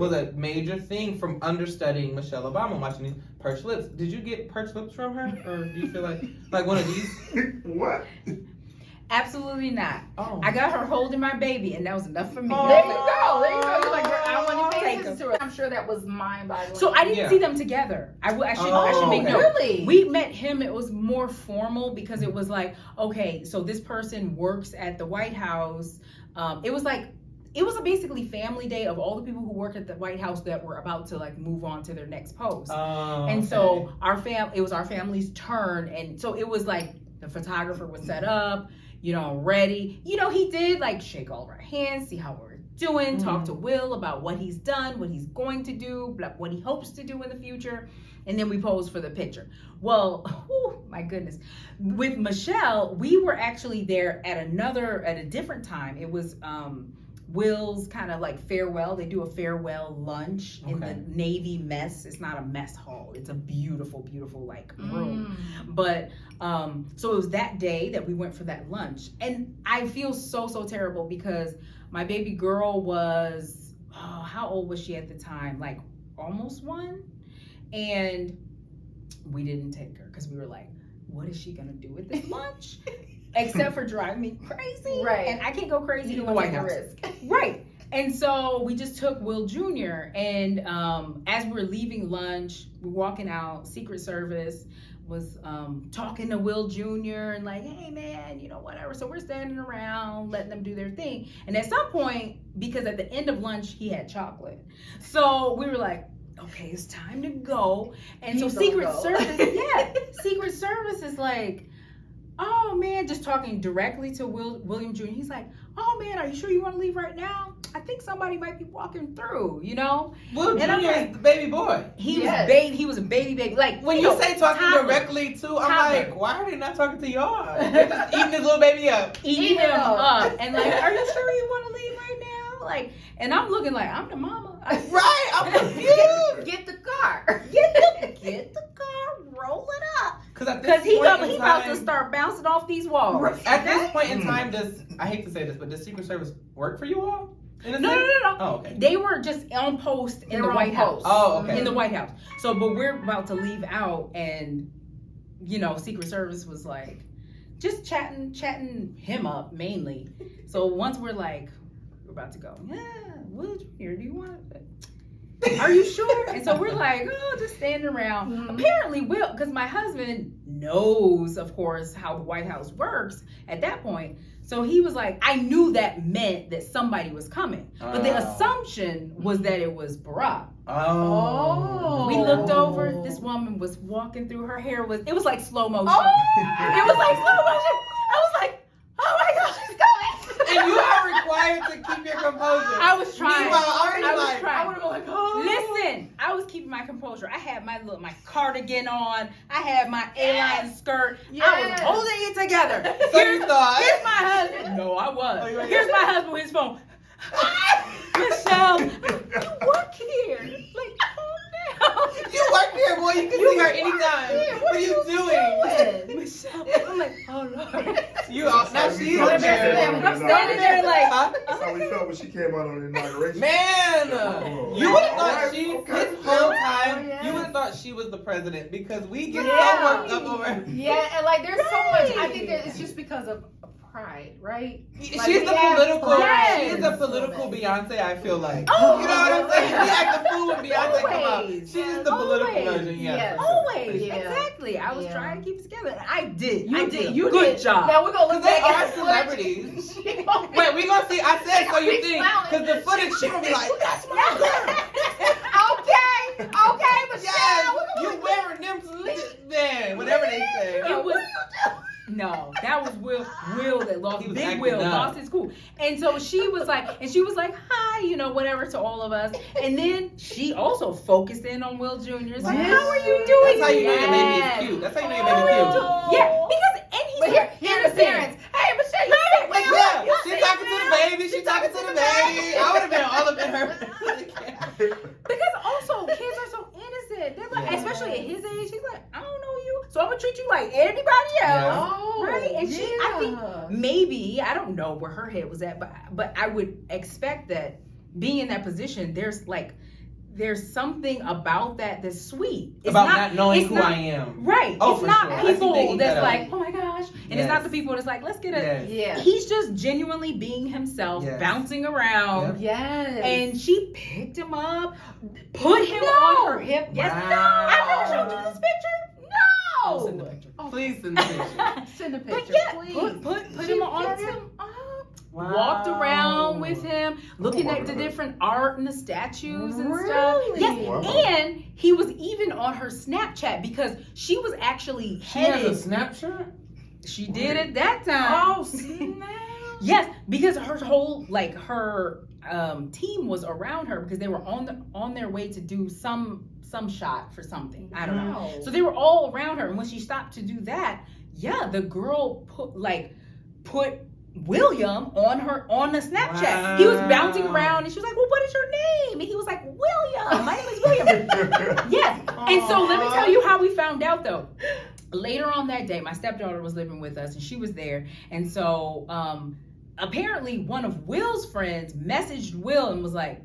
was a major thing from understudying Michelle Obama, watching these perched lips. Did you get perched lips from her, or do you feel like one of these? What? Absolutely not. Oh. I got her holding my baby, and that was enough for me. Oh. There you go. There you go. You're like, I want to pay Take attention to it. I'm sure that was mind-boggling. So I didn't Yeah. see them together. I should make okay. note. Really? We met him. It was more formal because it was like, okay, so this person works at the White House. It was basically family day of all the people who work at the White House that were about to like move on to their next post. And so it was our family's turn, and so it was like the photographer was set up, ready. He did like shake all of our hands, see how we're doing, talk to Will about what he's done, what he's going to do, what he hopes to do in the future, and then we posed for the picture. Well, my goodness. With Michelle, we were actually there at a different time. It was Will's kind of like farewell. They do a farewell lunch in the Navy mess. It's not a mess hall. It's a beautiful, beautiful like room. But so it was that day that we went for that lunch. And I feel so, so terrible because my baby girl was, how old was she at the time? Like almost 1. And we didn't take her because we were like, what is she gonna do with this lunch? Except for drive me crazy. Right. And I can't go crazy You in don't the want White to House. take the risk. Right. And so we just took Will Jr. And as we were leaving lunch, we're walking out, Secret Service was talking to Will Jr. and like, hey man, whatever. So we're standing around letting them do their thing. And at some point, because at the end of lunch, he had chocolate. So we were like, okay, it's time to go. And so Secret Service is like, oh man, just talking directly to William Jr. He's like, oh man, are you sure you want to leave right now? I think somebody might be walking through, Will And I'm Jr. like, is the baby boy. He was a baby. Like When you say talking toddler. directly to, I'm Toddler. like, why are they not talking to y'all? They're just eating this little baby up. Eating him up. And like, are you sure you want to leave right now? Like, and I'm looking like, I'm the mama. Right, I'm confused. Get the car. Get the car, roll it up. Because he about to start bouncing off these walls. At this point in time, I hate to say this, but does Secret Service work for you all? No. Oh, okay. They were just on post in the White House. Oh, okay. In the White House. So, but we're about to leave out, and Secret Service was like, just chatting him up mainly. So once we're like, we're about to go. Yeah, Will Jr., do you want it? Are you sure? And so we're like, just standing around. Apparently, Will, because my husband knows, of course, how the White House works at that point. So he was like, I knew that meant that somebody was coming. But the assumption was that it was Barack. Oh. We looked over, this woman was walking through, her hair it was like slow motion. It was like slow motion. I was like, oh my gosh, she's coming. And you are required to keep your composure. I was trying. Meanwhile, I was like, trying. I would have been like, oh. Listen, I was keeping my composure. I had my cardigan on. I had my A-line skirt. I was holding it together. So you thought. Here's my husband. No, I was. Oh, you were- Here's my husband with his phone. Michelle, you work here. Like, calm down. You work here, boy. You can see her anytime. What are you doing? Michelle. I'm like, oh Lord. Now she's I'm a man. I'm standing there like, Huh? That's how we felt when she came out on the inauguration. Man, Oh. you would have thought Alright, this okay. whole time, Yes. you would have thought she was the president because we get Yeah. so worked up over. Yeah, and like there's so much. I think that it's just because of pride, right? She's Like, the we have political. pride She's in the this political woman. Beyonce. I feel like. Oh, you know what I'm saying? We act the fool when Beyonce come out. Always. She's the political Always. version. Yeah. Yes. for sure. always. Yeah. Exactly. I was Yeah. trying to keep it together. And I did. You I did. You Good did. job. Now we're gonna look Because they back are at the footage. celebrities. She gonna be- Wait, we gonna see. I said so. You She's think? smiling. Because the footage, she gonna be like, "That's my girl." Okay, Michelle. Yes, we're gonna you look wearing them, man. Whatever they say. It was no, that was Will that lost. He was Big acting Will up. lost his cool, and so she was like, hi, whatever to all of us, and then she also focused in on Will Jr. It's like, Yes. how are you doing? That's how you know your baby Yes. is cute. That's how you know your baby cute. Yeah, because and he's But here the parents. Hey, Michelle, you say Will. Yeah, You she say talking to Will. the baby. She talking to the baby. I would have been all up in her. because also kids are so innocent. They're like, Yeah. especially at his age, he's like, I don't know you, so I'm gonna treat you like anybody else. Yeah. Oh, Right, and she, I think yeah. maybe, I don't know where her head was at, but I would expect that being in that position, there's like there's something about that that's sweet. It's About not knowing it's who not- I am. Right. Oh, it's for not sure. I think they people eat that's that like, up. oh my gosh. And Yes. it's not the people that's like, let's get a. Yes. Yeah. He's just genuinely being himself, Yes. bouncing around. Yep. Yes. And she picked him up, put him No. on her hip. Yes. Wow. No. I've never showed you this picture. No. I'll send the picture. Please send the picture. Send a But picture, yeah, please. put She him on picked him. him up. Walked around with him, looking Oh my at the God. different art and the statues and stuff. Really? Yes, Wow. and he was even on her Snapchat because she was actually She has headed. a Snapchat? She did it that time. Oh, snap. Yes, because her whole her team was around her because they were on their way to do some shot for something. I don't know. Wow. So they were all around her, and when she stopped to do that, yeah, the girl put William on the Snapchat. He was bouncing around, and she was like, "Well, what is your name?" And he was like, "William. My name is William." Yes. And so let me tell you how we found out though. Later on that day, my stepdaughter was living with us, and she was there, and so apparently one of Will's friends messaged Will and was like,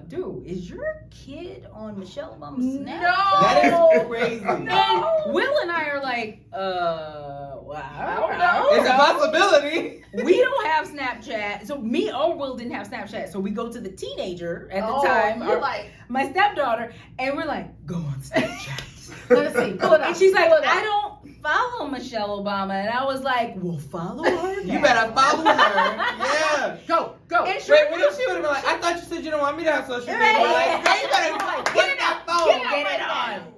dude, is your kid on Michelle Obama's Snapchat? No. That is crazy. And Will and I are like, well, I don't It's a know. possibility. We don't have Snapchat. So me or Will didn't have Snapchat. So we go to the teenager at the time, You're like, my stepdaughter, and we're like, go on Snapchat. let's see, pull it up. And she's like, pull it up. I don't follow Michelle Obama. And I was like, well, follow her. You now. better follow her. Yeah. Go. And sure Wait, what if she would have been like, I thought you said you don't want me to have social media. Right. We're like, hey, you better get that phone. Get it right on.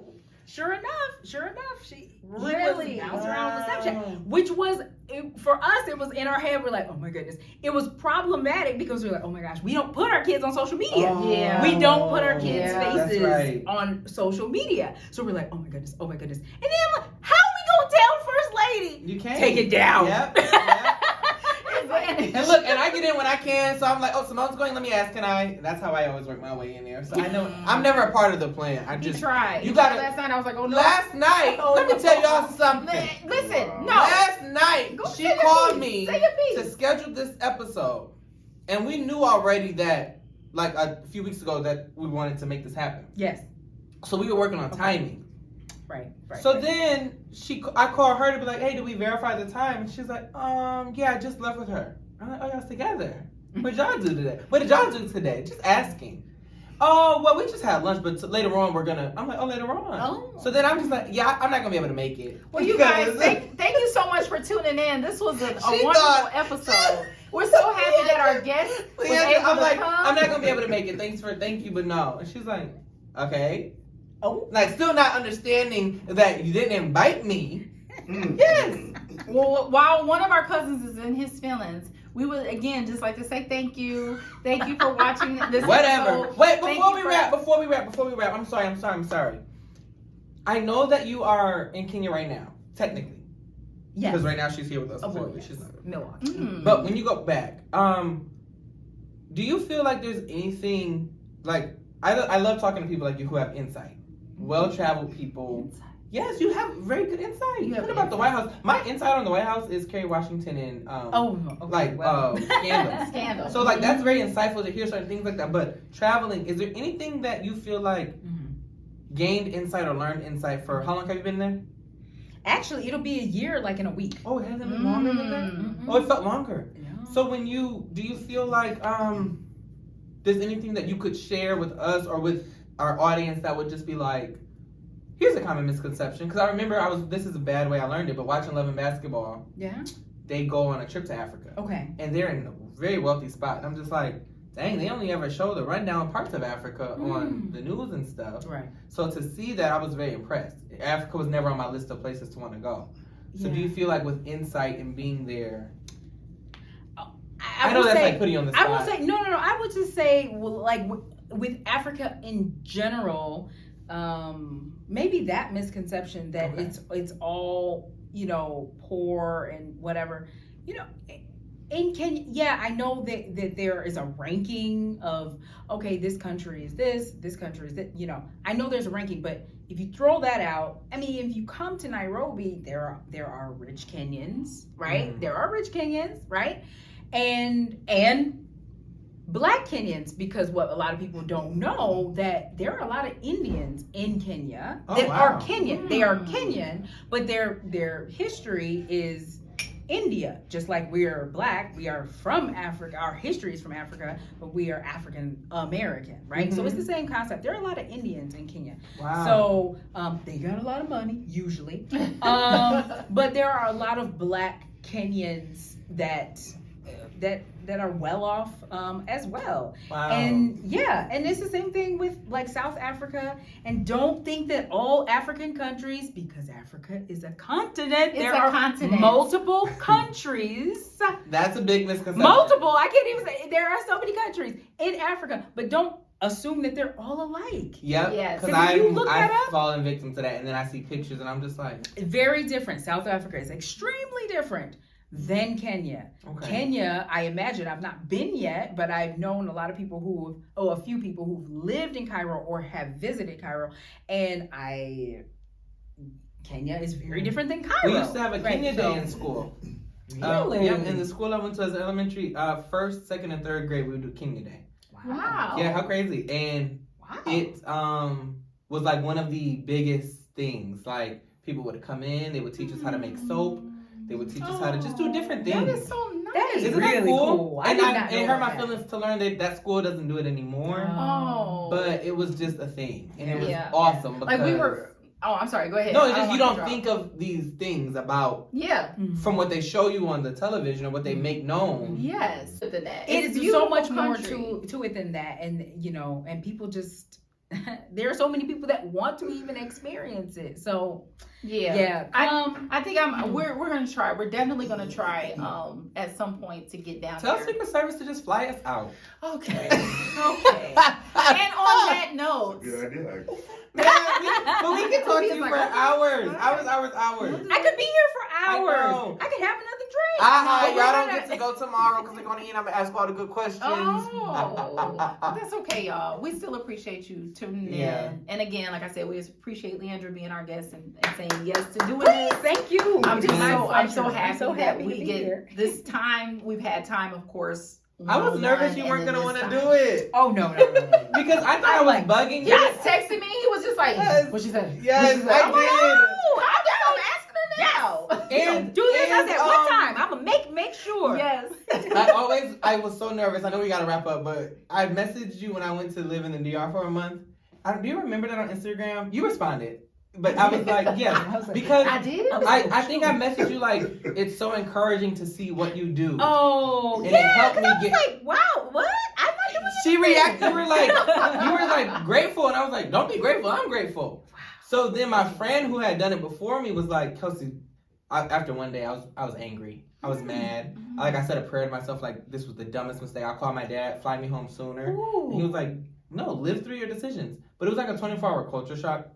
Sure enough, he Really? was bouncing around on the Snapchat, which was for us. It was in our head. We're like, oh my goodness. It was problematic because we're like, oh my gosh, we don't put our kids on social media. Yeah. We don't put our kids' Yeah. That's faces right. on social media. So we're like, oh my goodness. And then I'm like, how are we gonna tell First Lady? You can't. Take it down. Yep. And look, and I get in when I can, so I'm like, oh, Simone's going, let me ask, can I? That's how I always work my way in there. So I know I'm never a part of the plan. I You just tried. you gotta- Last night I was like, oh no. last night, Oh, let me no. tell y'all something. Listen, no. Last night, Go she say your called piece. me Say your to piece. schedule this episode. And we knew already that, like a few weeks ago, that we wanted to make this happen. Yes. So we were working on timing. Right. So then I called her to be like, hey, did we verify the time? And she's like, yeah, I just left with her. I'm like, oh, y'all's together. What did y'all do today? What did y'all do today? Just asking. Oh, well, we just had lunch, but later on I'm like, oh, later on. Oh. So then I'm just like, yeah, I'm not gonna be able to make it. Well, you guys, thank you so much for tuning in. This was a She wonderful thought- episode. We're so happy that our guest was able I'm to like, come. I'm not gonna be able to make it. Thank you, but no. And she's like, okay. Oh. Like, still not understanding that you didn't invite me. Mm. Yes. Well, while one of our cousins is in his feelings, we would again just like to say thank you. Thank you for watching this Whatever. episode. Wait, Thank before you we wrap. I'm sorry. I know that you are in Kenya right now, technically. Yes. Because right now she's here with us. Oh, boy, physically. yes. She's not. Milwaukee. Mm. But when you go back, do you feel like there's anything like I love talking to people like you who have insight, well-traveled people. Yes, you have very good insight. You have What about the White House? My insight on the White House is Kerry Washington and scandals. Scandal. So like that's very insightful to hear certain things like that. But traveling, is there anything that you feel like gained insight or learned insight for how long have you been there? Actually, it'll be a year, like in a week. Oh, it hasn't been longer than that? Mm-hmm. Oh, it felt longer. Yeah. So do you feel like there's anything that you could share with us or with our audience that would just be like, here's a common misconception? Because I remember this is a bad way I learned it, but watching Love and Basketball, Yeah. they go on a trip to Africa. Okay. And they're in a very wealthy spot. And I'm just like, dang, they only ever show the rundown parts of Africa on the news and stuff. Right. So to see that, I was very impressed. Africa was never on my list of places to want to go. So do you feel like with insight and being there, I know would that's say, like putting you on the spot. I would say no. I would just say, well, like with Africa in general, maybe that misconception that Okay. it's all poor and whatever. In Kenya, yeah, I know that there is a ranking of okay, this country is this country is that. I know there's a ranking, but if you throw that out, I mean, if you come to Nairobi, there are rich Kenyans, right? Mm. There are rich Kenyans, right? And Black Kenyans, because what a lot of people don't know, that there are a lot of Indians in Kenya Oh, that wow. are Kenyan. They are Kenyan, but their history is India. Just like we are Black, we are from Africa. Our history is from Africa, but we are African American, right? So it's the same concept. There are a lot of Indians in Kenya. Wow. So they got a lot of money usually, but there are a lot of Black Kenyans that are well off as well. Wow. And it's the same thing with like South Africa. And don't think that all African countries, because Africa is a continent, It's there a are continent. multiple countries. That's a big misconception. Multiple. I can't even say there are so many countries in Africa, but don't assume that they're all alike. Yep. Yes. Because If you look that I've up- fallen victim to that, and then I see pictures, and I'm just like, Very different. South Africa is extremely different than Kenya. okay. Kenya, I imagine, I've not been yet, but I've known a lot of people a few people who've lived in Cairo or have visited Cairo, and Kenya is very different than Cairo. We used to have a Kenya day in school. Really? Yeah, in the school I went to as elementary, first, second, and third grade, we would do Kenya Day. Wow. Yeah, how crazy. And Wow. it was like one of the biggest things. Like, people would come in, they would teach us how to make soap, they would teach us how to just do different things. That is so nice. That is Isn't really that cool? cool. I And did I, not know it hurt my that. feelings to learn that school doesn't do it anymore. Oh. But it was just a thing. And it was Yeah. awesome because... Like we were. Oh, I'm sorry. Go ahead. No, it's I just you want don't to think of these things about Yeah. from what they show you on the television or what they make known. Yes. Than that. It's so beautiful much more country. to it than that, and and people just there are so many people that want to even experience it. So Yeah. come. I think we're gonna try. We're definitely gonna try at some point to get down Tell there. Secret Service to just fly us out. Okay. Okay. And on that note, Good idea. But we can talk to you Like, for okay. hours. Hours. I could be here for hours. know. I could have another drink. Y'all But don't we're get to go tomorrow because they're going to eat. I'm going to ask all the good questions. oh, that's okay, y'all. We still appreciate you tuning Yeah. in. And again, like I said, we appreciate Leandra being our guest and saying yes to doing Please, this. thank you. I'm just My I'm so pleasure. happy, I'm so that happy we to be get here. this time. We've had time, of course. I was one-on-one, nervous you and weren't then going to want this to time. do it. Oh no. Because I thought I was bugging He you. just texted me. He was just like, Yes. what she said? Yes, What she said? I'm like, I oh, I'm asking her now. And Do this. I and, said what time? I'm gonna make sure. Yes. I was so nervous. I know we got to wrap up, but I messaged you when I went to live in the DR for a month. Do you remember that on Instagram? You responded. But I was like, yeah, because I did. I think I messaged you like, it's so encouraging to see what you do. Oh And it yeah. helped 'Cause me I was get- like, wow, what? I'm not doing She anything. reacted. You were like grateful, and I was like, don't be grateful. I'm grateful. So then my friend who had done it before me was like, Kelsey. After one day, I was angry. I was mad. Like I said a prayer to myself, like this was the dumbest mistake. I called my dad, fly me home sooner. And he was like, no, live through your decisions. But it was like a 24-hour culture shock.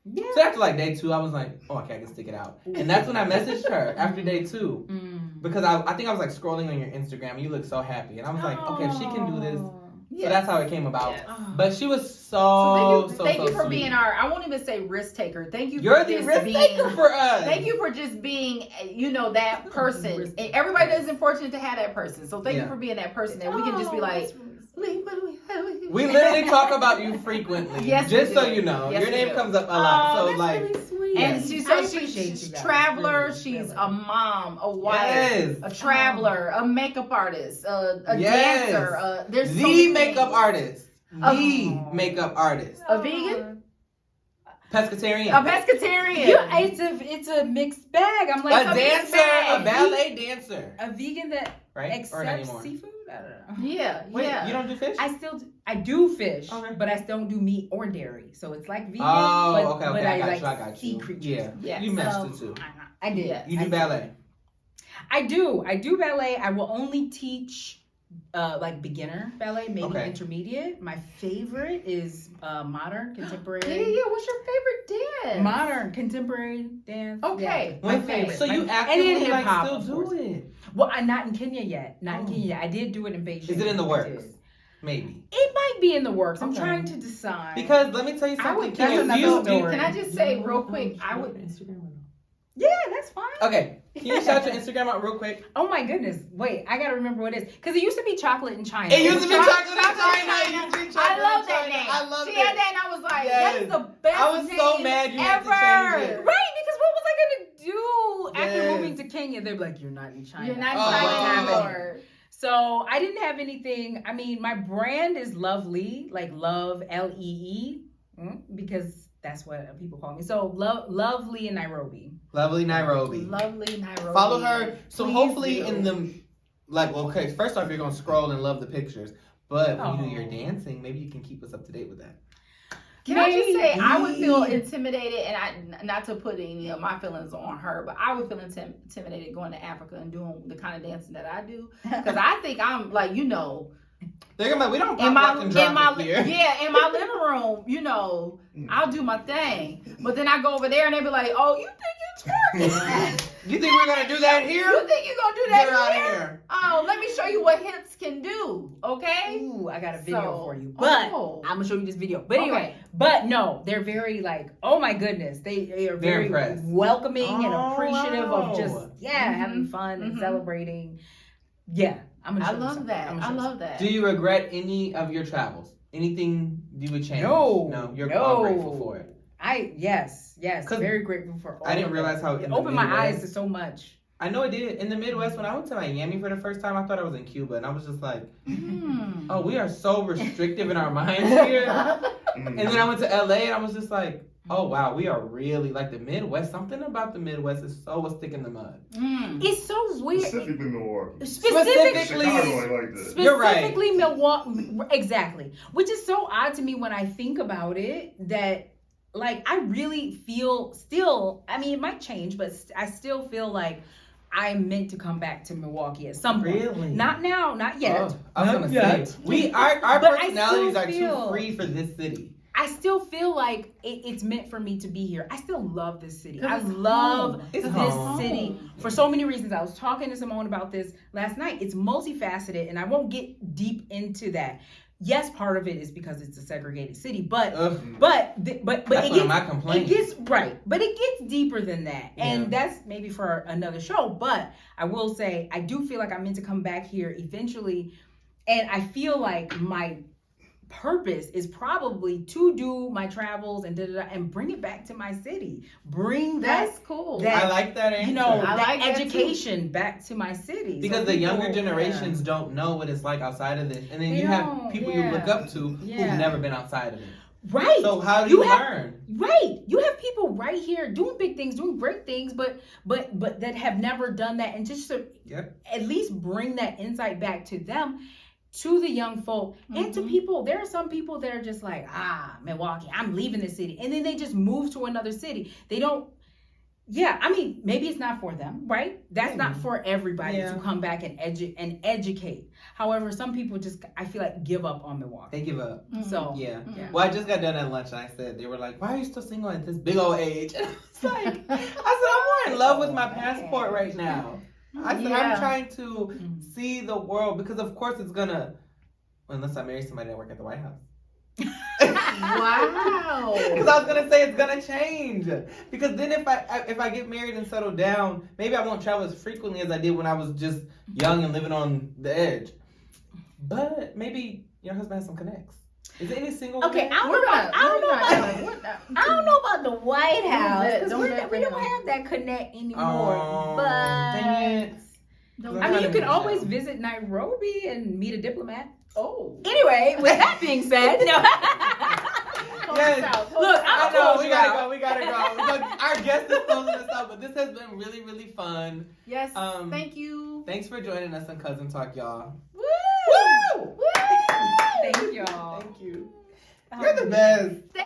Yeah. So after like day 2, I was like, oh, okay, I can stick it out. And that's when I messaged her after day 2. Because I think I was like scrolling on your Instagram and you look so happy. And I was like, okay, if she can do this. So that's how it came about. Yes. But she was so thank you for sweet. being I won't even say risk taker. Thank you You're for the just risk being, taker for us. Thank you for just being, that person. And everybody isn't fortunate to have that person. So thank you for being that person that we can just be like, We literally talk about you frequently. Yes, just we so do. you know. Yes, Your we name do. comes up a lot. So that's like really sweet. And Yes. she's I she's appreciate you guys. traveler, Really, she's really. a mom, a wife, Yes. a traveler, a makeup artist, a Yes. dancer. There's so The many makeup things. artist. Oh. The makeup artist. A vegan, Pescatarian. a pescatarian. Yeah, it's a mixed bag. I'm a like dancer, bag. a ballet dancer. a vegan that Right? Or not accepts anymore. seafood. I don't know. Yeah, Wait, yeah. you don't do fish? I do fish, Okay. but I don't do meat or dairy. So it's like vegan. Oh, but, okay, but I got like you, I got sea you. creatures. Yeah. Yes. You mastered too. I did. Yeah. You I do did. ballet. I do ballet. I will only teach like beginner ballet, maybe Okay. intermediate. My favorite is modern contemporary. Yeah. What's your favorite dance? Modern contemporary dance. Okay. Yeah, my Okay, favorite. so you And actively in like hip-hop, still of do course. it. Well, not in Kenya yet. Not in Oh. Kenya yet. I did do it in Beijing. Is it in the I works? did. Maybe. It might be in the works. I'm Okay. trying to decide. Because let me tell you I something. would- Can that's you another view story. Can I just say real quick? I would. Instagram or no? Yeah, that's fine. Okay, can you shout your Instagram out real quick? Oh my goodness. Wait, I gotta remember what it is. Because it used to be chocolate in China. It used to be chocolate in China. I love that name. I love she it. had that, and I was like, Yes. that's the best I was so name mad you had to ever. change it. Right, because what was I gonna do after Yes. moving to Kenya? They're like, you're not in China. You're not Oh. China Wow. anymore. So I didn't have anything. I mean, my brand is Lovely, like love, Lee, because that's what people call me. So Lovely in Nairobi. Lovely Nairobi. Lovely Nairobi. Follow her. So Please hopefully do. in the, like, well, okay, first off, you're going to scroll and love the pictures. But when you do your Oh. dancing, maybe you can keep us up to date with that. Can I just say, I would feel Maybe. intimidated, and not to put any of my feelings on her, but I would feel intimidated going to Africa and doing the kind of dancing that I do, because I think I'm like, They're going to be like, we don't in pop my lock and drop it here. in my living room, I'll do my thing, but then I go over there and they be like, oh, you think you're twerking? You think we're going to do that here? You think you're gonna do Get that out of here? here. Oh, let me show you what hips can do, okay? Ooh, I got a video So- for you. But Oh. I'm gonna show you this video. But anyway, Okay. but no, they're very like, oh my goodness. They are They're very impressed. welcoming and Oh, appreciative of just wow. having fun and Mhm. celebrating. Yeah. I'm gonna I show you love something. that. I'm gonna I show you love that. Do you regret any of your travels? Anything you would change? No. No, you're No. all grateful for it. yes, 'Cause very grateful for all I didn't of realize it. how It in the opened my eyes Midwest- to so much. I know it did. In the Midwest, when I went to Miami for the first time, I thought I was in Cuba. And I was just like, Mm. oh, we are so restrictive in our minds here. Mm. And then I went to LA and I was just like, oh, wow, we are really like the Midwest. Something about the Midwest is so a stick in the mud. Mm. It's so weird. Specifically Milwaukee. Specifically- Chicago ain't like that. You're right. Specifically Milwaukee, exactly. Which is so odd to me when I think about it, that like I really feel still, I mean it might change, but I still feel like I'm meant to come back to Milwaukee at some point. Really? Not now, not yet. Oh, I was Not going to yet. say, our But I personalities still are feel- too free for this city. I still feel like it's meant for me to be here. I still love this city. 'Cause I it's love home. It's this home. city for so many reasons. I was talking to Simone about this last night. It's multifaceted, and I won't get deep into that. Yes, part of it is because it's a segregated city, but Ugh, but that's it one of gets my it complaints. gets right, but it gets deeper than that, and Yeah. that's maybe for another show. But I will say I do feel like I'm meant to come back here eventually, and I feel like my purpose is probably to do my travels and and bring it back to my city. Bring That's cool. that- I like that answer. you know, I that like that too. education back to my city. Because So the younger people- generations don't know what it's like outside of this. And then They you have don't, people yeah. you look up to Yeah. who've never been outside of it. Right. So how do You you have- learn? Right. You have people right here doing big things, doing great things, but that have never done that, and just to Yep. at least bring that insight back to them, to the young folk, and to Mhm. people. There are some people that are just like, Milwaukee, I'm leaving the city, and then they just move to another city. They don't. Yeah, I mean, maybe it's not for them, right? That's not for everybody Yeah. to come back and educate. However, some people just, I feel like, give up on Milwaukee. They give up. Mhm. So Yeah. Yeah. Well, I just got done at lunch and I said, they were like, why are you still single at this big old age? And I was like, I said, I'm more in love with my passport right now. I said, Yeah. I'm trying to Mhm. see the world because, of course, it's gonna, unless I marry somebody that work at the White House. Wow. Because I was gonna say it's gonna change. Because then if I get married and settle down, maybe I won't travel as frequently as I did when I was just young and living on the edge. But maybe your husband has some connects. Is there any single? Okay, woman? I don't know about the White Don't House, bet- 'cause don't bet we for don't him. have that connect anymore. Oh, but dang it. Don't I mean, you Trying to can reach always out. visit Nairobi and meet a diplomat. Oh. Anyway, with that being said, no. Yes. Look, I I'm know, cool, we gotta y'all. go, we gotta go. Look, our guest is closing us out, but this has been really, really fun. Yes. Um, Thank you. Thanks for joining us on Cousin Talk, y'all. Woo! Woo! Thank y'all. Thank you. You're the best.